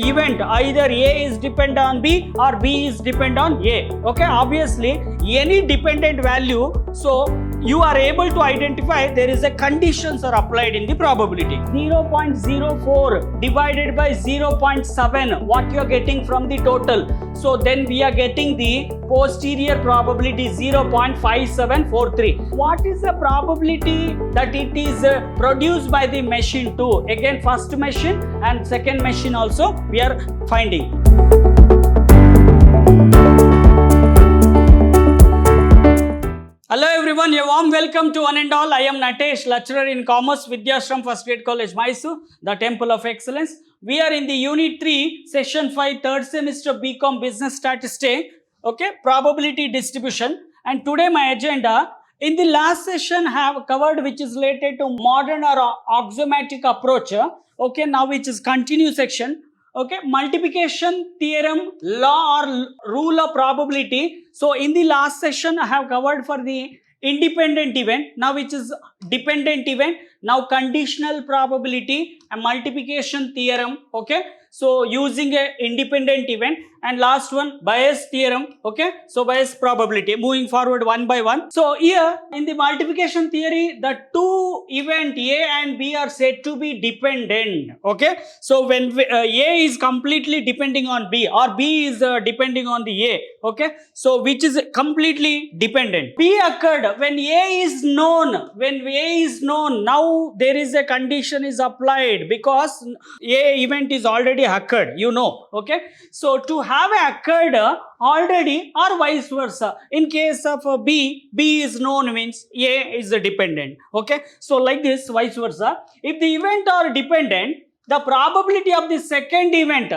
event, either A is dependent on B or B is dependent on A. Okay, obviously any dependent value, so you are able to identify there is a conditions are applied in the probability. 0.04 divided by 0.7, what you are getting from the total. So then we are getting the posterior probability 0.5743. What is the probability that it is produced by the machine 2? Again, first machine and second machine also we are finding. Hello everyone, a warm welcome to one and all. I am Natesh, lecturer in Commerce, Vidhyaashram First Grade College, MYSURU, the Temple of Excellence. We are in the Unit 3, Session 5, third semester BCom Business Statistics, okay, probability distribution. And today my agenda, in the last session have covered which is related to modern or axiomatic approach, okay, now which is continue section. Okay, multiplication theorem, law or rule of probability. So in the last session I have covered for the independent event, now which is dependent event, now conditional probability and multiplication theorem. Okay, so using a independent event, and last one bias theorem. Okay, so bias probability, moving forward one by one. So here in the multiplication theory, the two event A and B are said to be dependent. Okay, so when A is completely depending on B or B is depending on the A. Okay, so which is completely dependent. B occurred when A is known. When A is known, now there is a condition is applied because A event is already occurred, you know. Okay, so to have occurred already or vice versa. In case of B is known means A is dependent. Okay, so like this, vice versa. If the event are dependent, the probability of the second event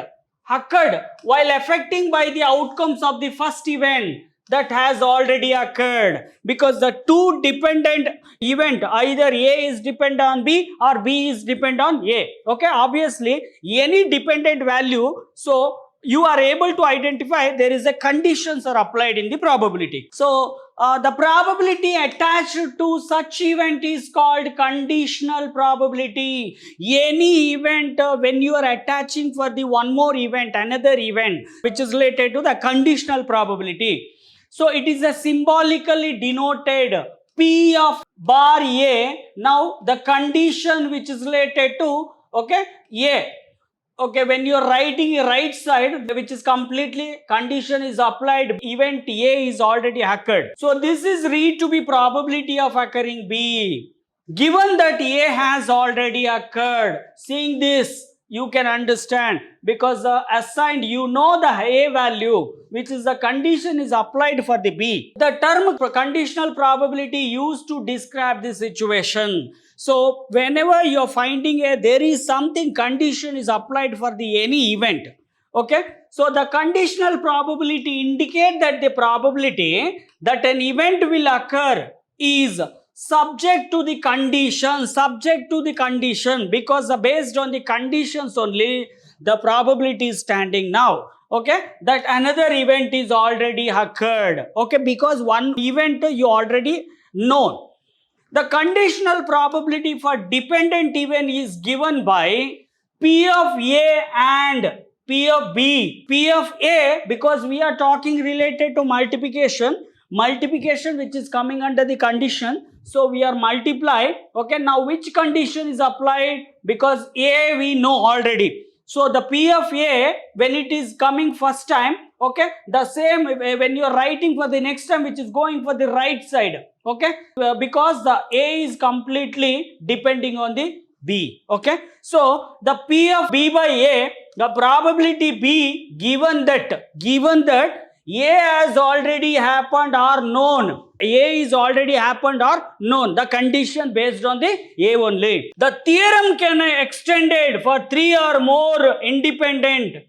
occurred while affecting by the outcomes of the first event that has already occurred, because the two dependent event, either A is dependent on B or B is dependent on A. Okay, obviously any dependent value, so you are able to identify there is a conditions are applied in the probability. So the probability attached to such event is called conditional probability. Any event when you are attaching for the one more event, another event which is related to the conditional probability. So it is a symbolically denoted P of bar A. Now the condition which is related to, okay, A. Okay, when you are writing right side, which is completely condition is applied, event A is already occurred. So this is read to be probability of occurring B. Given that A has already occurred, seeing this, you can understand, because assigned, you know the A value, which is the condition is applied for the B. The term conditional probability used to describe the situation. So whenever you are finding there is something condition is applied for the any event. Okay, so the conditional probability indicate that the probability that an event will occur is subject to the condition, because based on the conditions only the probability is standing now. Okay, that another event is already occurred. Okay, because one event you already know. The conditional probability for dependent event is given by P of A and P of B. P of A, because we are talking related to multiplication which is coming under the condition. So we are multiply. Okay, now which condition is applied? Because A we know already. So the P of A, when it is coming first time, okay, the same when you are writing for the next time, which is going for the right side. Okay, because the A is completely depending on the B. Okay, so the P of B by A, the probability B, given that A has already happened or known. A is already happened or known. The condition based on the A only. The theorem can be extended for 3 or more independent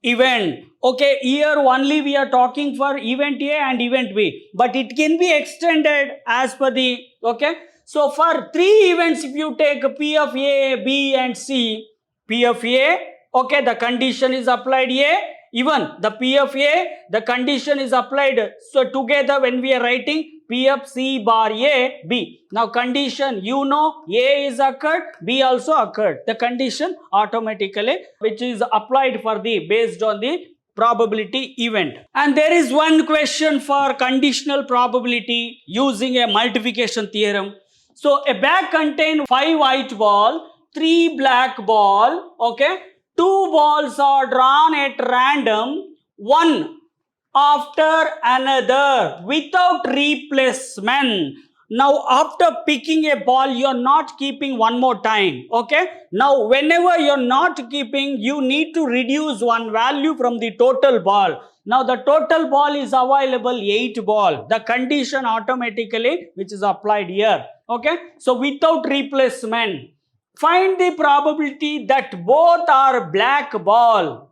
event. Okay, here only we are talking for event A and event B, but it can be extended as per the, okay. So for 3 events, if you take P of A, B and C, P of A, okay, the condition is applied A, even the P of A, the condition is applied. So together when we are writing P of C bar A, B. Now condition, you know A is occurred, B also occurred. The condition automatically which is applied for the based on the probability event. And there is one question for conditional probability using a multiplication theorem. So a bag contains 5 white ball, 3 black ball, okay? 2 balls are drawn at random, one after another without replacement. Now after picking a ball, you are not keeping one more time, okay? Now whenever you are not keeping, you need to reduce one value from the total ball. Now the total ball is available 8 ball. The condition automatically which is applied here, okay? So without replacement, find the probability that both are black ball.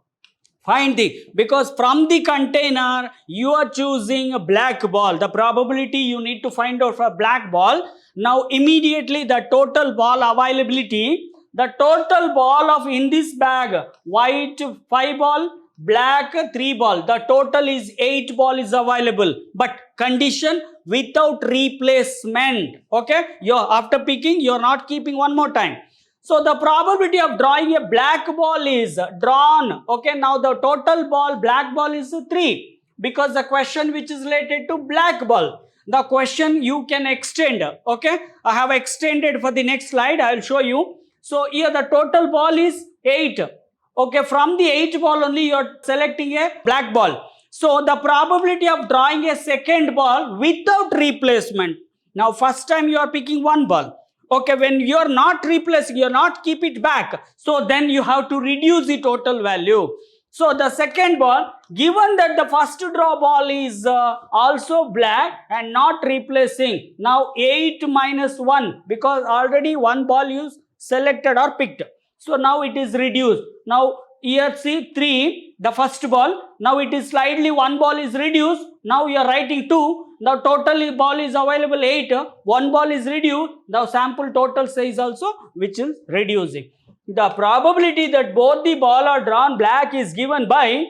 Find the, because from the container you are choosing a black ball. The probability you need to find out for black ball. Now immediately the total ball availability, the total ball of in this bag, white 5 ball, black 3 ball, the total is 8 ball is available. But condition without replacement, okay? After picking, you are not keeping one more time. So the probability of drawing a black ball is drawn, okay? Now the total ball, black ball is 3, because the question which is related to black ball. The question you can extend, okay? I have extended for the next slide, I will show you. So here the total ball is 8, okay? From the 8 ball only you are selecting a black ball. So the probability of drawing a second ball without replacement. Now first time you are picking 1 ball. Okay, when you are not replacing, you are not keep it back. So then you have to reduce the total value. So the second ball, given that the first draw ball is also black and not replacing. Now 8 minus 1, because already 1 ball is selected or picked. So now it is reduced. Now here see 3, the first ball. Now it is slightly 1 ball is reduced. Now you are writing 2. Now total ball is available 8. 1 ball is reduced. The sample total size also which is reducing. The probability that both the ball are drawn black is given by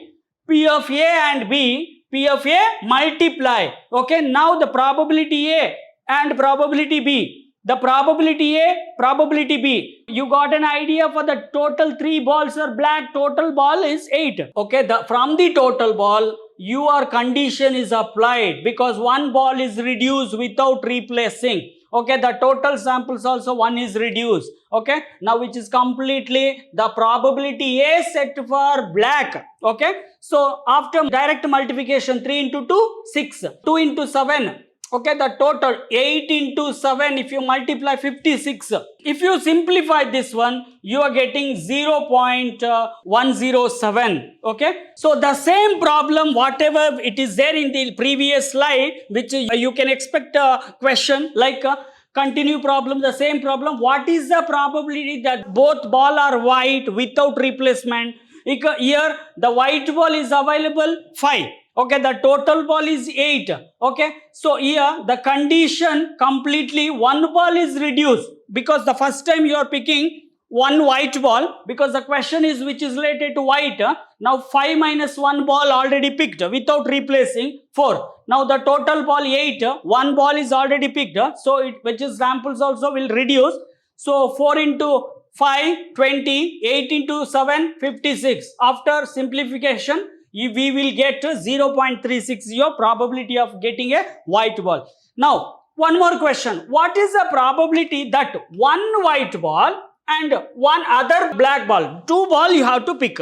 P of A and B. P of A multiply. Okay, now the probability A and probability B. The probability A, probability B. You got an idea for the total 3 balls are black, total ball is 8. Okay, from the total ball, your condition is applied because 1 ball is reduced without replacing. Okay, the total samples also 1 is reduced. Okay, now which is completely the probability A set for black. Okay, so after direct multiplication 3 into 2, 6, 2 into 7. Okay, the total 8 into 7, if you multiply 56. If you simplify this one, you are getting 0.107. Okay, so the same problem, whatever it is there in the previous slide, which you can expect a question like continue problem, the same problem. What is the probability that both ball are white without replacement? Here the white ball is available 5. Okay, the total ball is 8. Okay, so here the condition completely 1 ball is reduced because the first time you are picking 1 white ball, because the question is which is related to white. Now 5 minus 1 ball already picked without replacing 4. Now the total ball 8, 1 ball is already picked. So which is samples also will reduce. So 4 into 5, 20, 8 into 7, 56. After simplification, we will get 0.36 your probability of getting a white ball. Now, one more question. What is the probability that 1 white ball and 1 other black ball, 2 ball you have to pick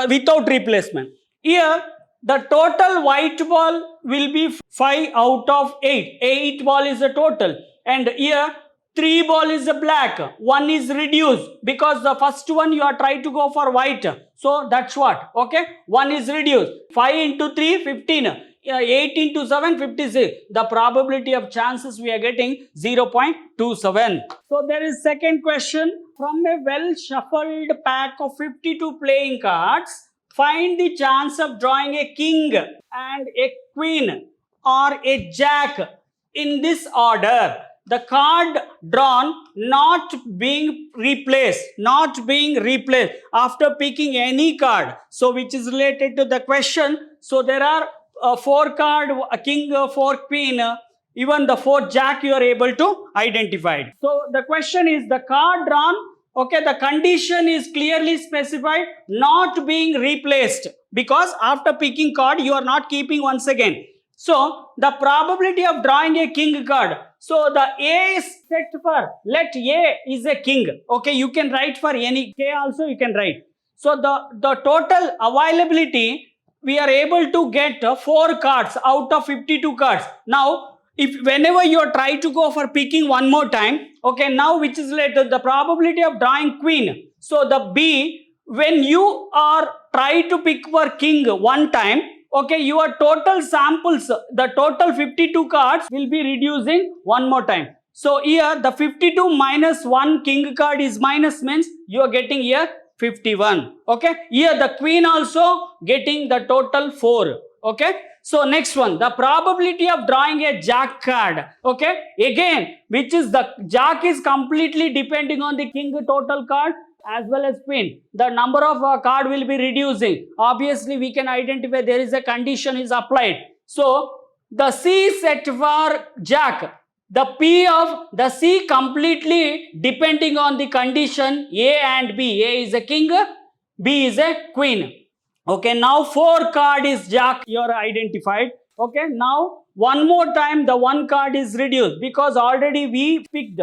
without replacement? Here, the total white ball will be 5 out of 8. 8 ball is the total. And here, 3 ball is a black, 1 is reduced because the first one you are trying to go for white. So that's what, okay, 1 is reduced. 5 into 3, 15. 8 into 7, 56. The probability of chances we are getting 0.27. So there is second question. From a well shuffled pack of 52 playing cards, find the chance of drawing a king and a queen or a jack in this order. The card drawn not being replaced after picking any card. So which is related to the question. So there are 4 card, a king, 4 queen, even the fourth jack you are able to identify it. So the question is the card drawn, okay, the condition is clearly specified, not being replaced, because after picking card you are not keeping once again. So the probability of drawing a king card, so the A is set for, let A is a king, okay, you can write for any K also you can write. So the total availability, we are able to get 4 cards out of 52 cards. Now if whenever you are trying to go for picking one more time, okay, now which is later the probability of drawing queen, so the B, when you are trying to pick for king one time, okay, your total samples, the total 52 cards will be reducing one more time. So here the 52 minus 1 king card is minus, means you are getting here 51. Okay, here the queen also getting the total 4. Okay, so next one, the probability of drawing a jack card. Okay, again, which is the jack is completely depending on the king total card as well as queen. The number of card will be reducing. Obviously we can identify there is a condition is applied. So the C set for jack, the P of the C completely depending on the condition A and B. A is a king, B is a queen. Okay, now 4 card is jack you are identified. Okay, now one more time the 1 card is reduced, because already we picked,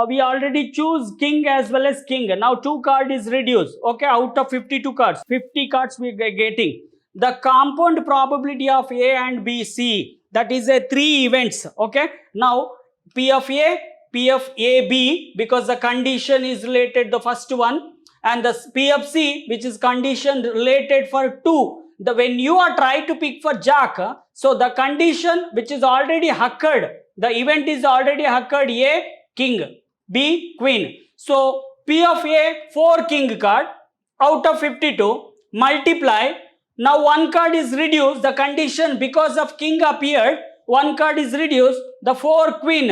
we already choose king as well as king. Now 2 card is reduced. Okay, out of 52 cards, 50 cards we are getting. The compound probability of A and B, C, that is a 3 events. Okay, now P of A, P of A, B, because the condition is related the first one, and the P of C, which is condition related for 2. The when you are trying to pick for jack, so the condition which is already occurred, the event is already occurred, A king, B queen. So P of A 4 king card out of 52 multiply. Now 1 card is reduced, the condition because of king appeared, 1 card is reduced, the 4 queen.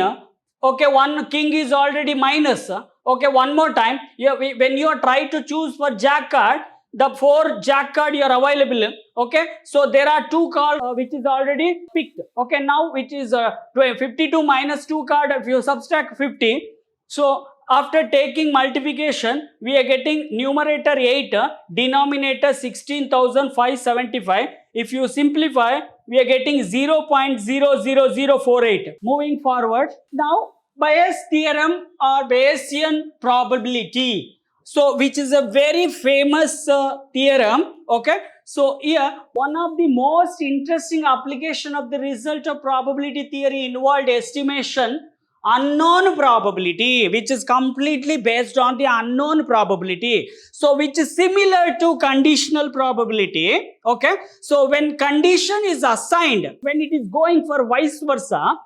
Okay, 1 king is already minus. Okay, one more time, when you are trying to choose for jack card, the 4 jack card you are available. Okay, so there are 2 cards which is already picked. Okay, now which is 52 minus 2 card, if you subtract 50. So after taking multiplication, we are getting numerator 8, denominator 16,575. If you simplify, we are getting 0.00048. Moving forward, now Bayes theorem or Bayesian probability. So which is a very famous theorem. Okay, so here one of the most interesting application of the result of probability theory involved estimation unknown probability, which is completely based on the unknown probability. So which is similar to conditional probability. Okay, so when condition is assigned, when it is going for vice versa,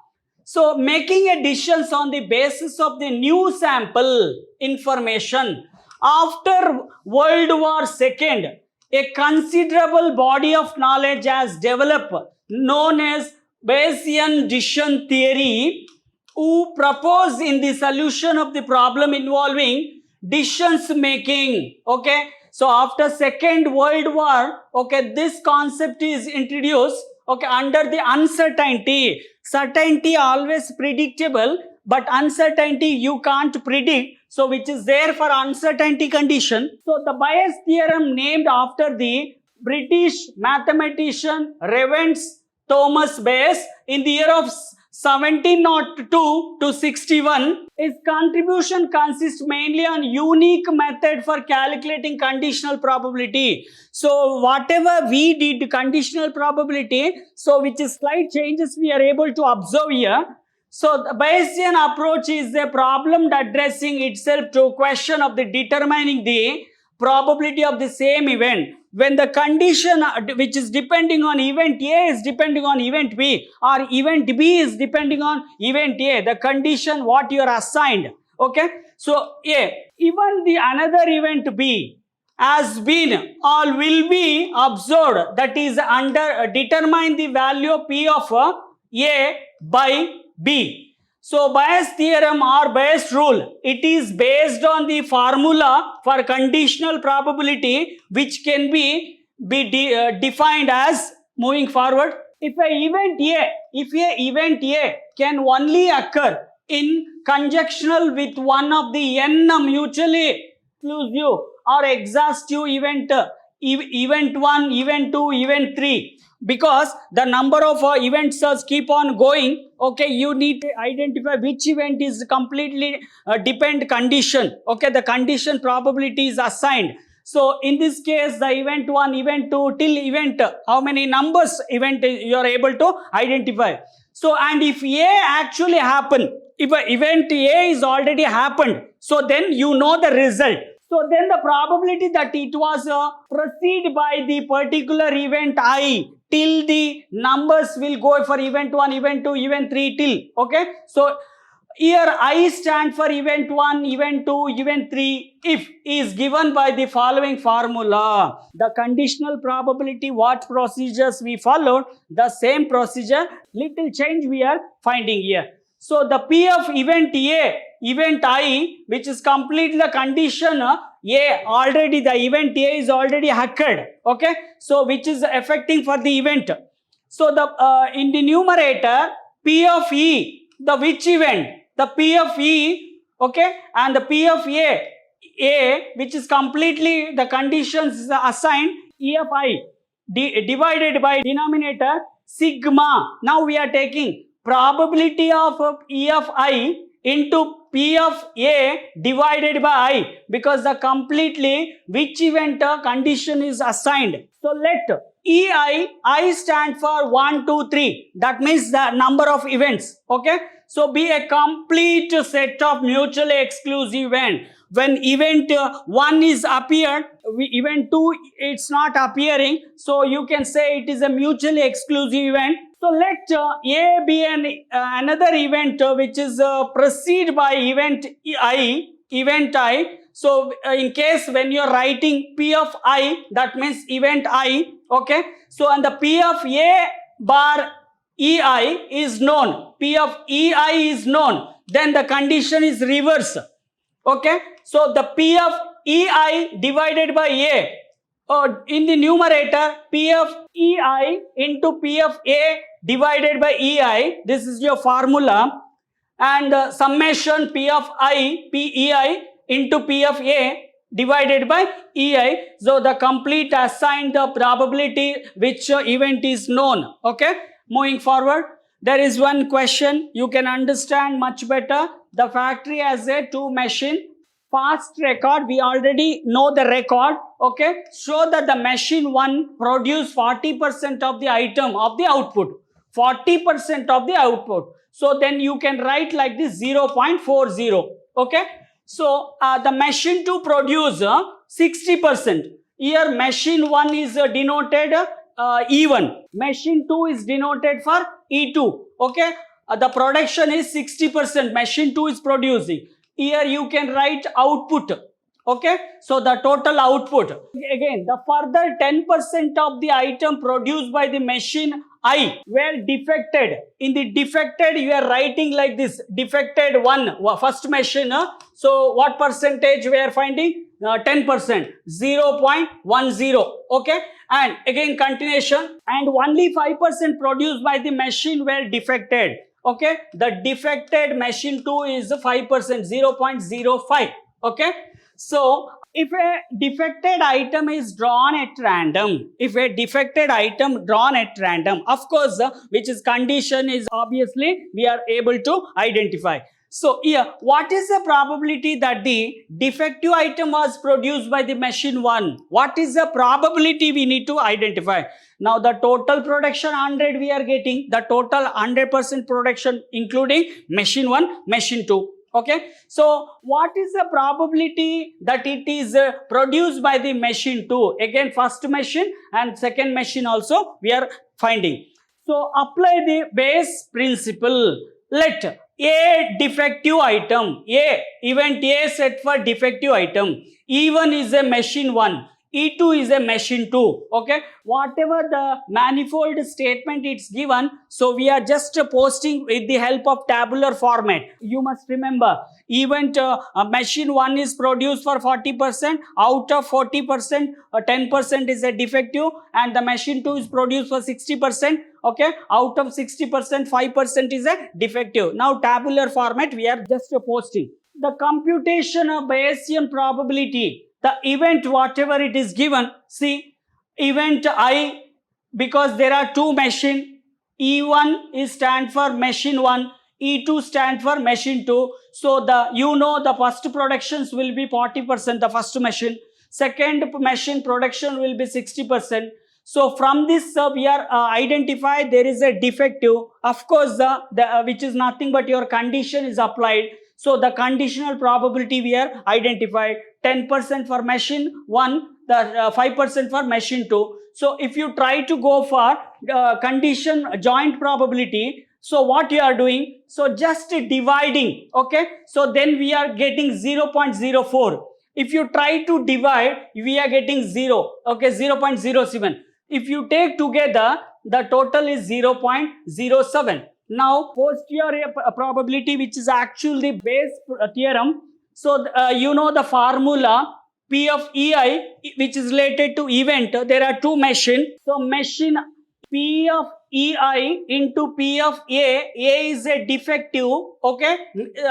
so making a decisions on the basis of the new sample information. After World War II, a considerable body of knowledge has developed known as Bayesian decision theory, who propose in the solution of the problem involving decisions making. Okay, so after Second World War, okay, this concept is introduced. Okay, under the uncertainty, certainty always predictable, but uncertainty you can't predict. So which is there for uncertainty condition. So the Bayes theorem, named after the British mathematician Reverend Thomas Bayes in the year of 1702 to 61, his contribution consists mainly on unique method for calculating conditional probability. So whatever we did conditional probability, so which is slight changes we are able to observe here. So the Bayesian approach is a problem addressing itself to question of the determining the probability of the same event. When the condition which is depending on event A is depending on event B, or event B is depending on event A, the condition what you are assigned. Okay, so A, even the another event B has been or will be observed, that is under determine the value P of A by B. So Bayes theorem or Bayes rule, it is based on the formula for conditional probability, which can be defined as, moving forward, If a event A can only occur in conjunctional with one of the n mutually exclusive or exhaustive event, event 1, event 2, event 3, because the number of events keep on going, okay, you need to identify which event is completely depend condition, okay, the condition probability is assigned. So in this case, the event 1, event 2 till event, how many numbers event you are able to identify. So, and if A actually happen, if an event A is already happened, so then you know the result. So then the probability that it was preceded by the particular event I till the numbers will go for event 1, event 2, event 3 till, okay. So here I stand for event 1, event 2, event 3 if is given by the following formula. The conditional probability, what procedures we followed, the same procedure, little change we are finding here. So the P of event A, event I, which is complete the condition A, already the event A is already occurred, okay. So which is affecting for the event. So the in the numerator, P of E, the which event? The P of E, okay, and the P of A, which is completely the conditions is assigned, E of I, divided by denominator sigma. Now we are taking probability of E of I into P of A divided by I, because the completely which event condition is assigned. So let I stand for 1, 2, 3. That means the number of events, okay. So be a complete set of mutually exclusive event. When event 1 is appeared, event 2 it's not appearing, so you can say it is a mutually exclusive event. So let A be another event which is preceded by event I. So in case when you are writing P of I, that means event I, okay. So and the P of A bar EI is known, P of EI is known, then the condition is reverse, okay. So the P of EI divided by A, in the numerator, P of EI into P of A divided by EI, this is your formula, and summation P of PEI into P of A divided by EI. So the complete assigned the probability which event is known, okay. Moving forward, there is one question you can understand much better. The factory has a 2 machine. Fast record, we already know the record, okay. Show that the machine 1 produce 40% of the item of the output, 40% of the output. So then you can write like this 0.40, okay. So the machine 2 produce 60%. Here machine 1 is denoted E1, machine 2 is denoted for E2, okay. The production is 60%, machine 2 is producing. Here you can write output, okay. So the total output, again the further 10% of the item produced by the machine I were defected. In the defected you are writing like this, defected 1, first machine, so what percentage we are finding? 10%, 0.10, okay. And again continuation, and only 5% produced by the machine were defected, okay. The defected machine 2 is 5%, 0.05, okay. So if a defected item is drawn at random, of course which is condition is obviously we are able to identify. So here, what is the probability that the defective item was produced by the machine 1? What is the probability we need to identify? Now the total production 100 we are getting, the total 100% production including machine 1, machine 2. Okay, so what is the probability that it is produced by the machine 2? Again, first machine and second machine also we are finding. So apply the base principle. Let A defective item, A event A set for defective item, E1 is a machine 1, E2 is a machine 2. Okay, whatever the manifold statement it's given, so we are just posting with the help of tabular format. You must remember, even machine 1 is produced for 40%, out of 40%, 10% is a defective, and the machine 2 is produced for 60%. Okay, out of 60%, 5% is a defective. Now tabular format we are just posting. The computation of Bayesian probability, the event whatever it is given, see, event I, because there are two machine, E1 is stand for machine 1, E2 stand for machine 2. So the first productions will be 40%, the first machine. Second machine production will be 60%. So from this we are identify there is a defective. Of course, which is nothing but your condition is applied. So the conditional probability we are identified, 10% for machine 1, the 5% for machine 2. So if you try to go for condition joint probability, so what you are doing? So just dividing, okay? So then we are getting 0.04. If you try to divide, we are getting 0, okay, 0.07. If you take together, the total is 0.07. Now, posterior probability, which is actually Bayes theorem. So, you know the formula P of EI, which is related to event. There are two machine. So, machine P of EI into P of A is a defective. Okay,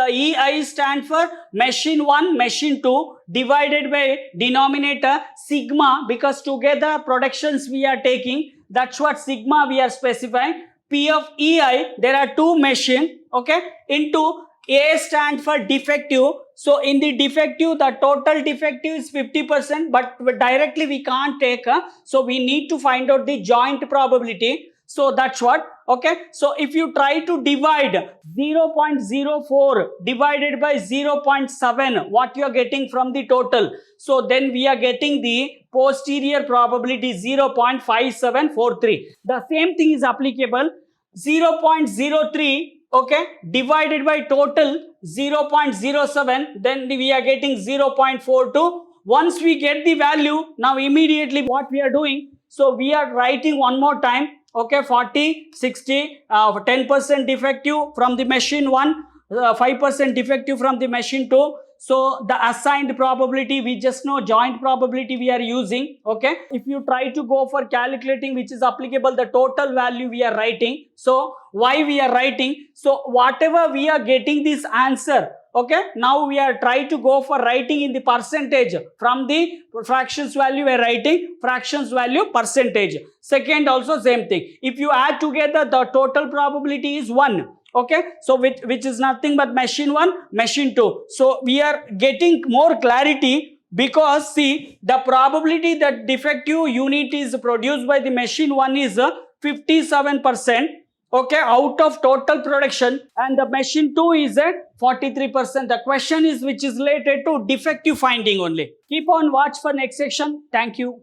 EI stand for machine 1, machine 2 divided by denominator sigma, because together productions we are taking. That's what sigma we are specifying. P of EI, there are two machine, okay, into A stand for defective. So in the defective, the total defective is 50%, but directly we can't take. So we need to find out the joint probability. So that's what, okay. So if you try to divide 0.04 divided by 0.7, what you are getting from the total? So then we are getting the posterior probability 0.5743. The same thing is applicable. 0.03, okay, divided by total 0.07, then we are getting 0.42. Once we get the value, now immediately what we are doing? So we are writing one more time. Okay, 40, 60, 10% defective from the machine 1, 5% defective from the machine 2. So the assigned probability, we just know joint probability we are using. Okay, if you try to go for calculating which is applicable, the total value we are writing. So why we are writing? So whatever we are getting this answer, okay, now we are trying to go for writing in the percentage. From the fractions value we are writing fractions value percentage. Second also same thing. If you add together, the total probability is 1. Okay, so which is nothing but machine 1, machine 2. So we are getting more clarity, because see, the probability that defective unit is produced by the machine 1 is 57%. Okay, out of total production, and the machine 2 is at 43%. The question is which is related to defective finding only. Keep on watch for next section. Thank you.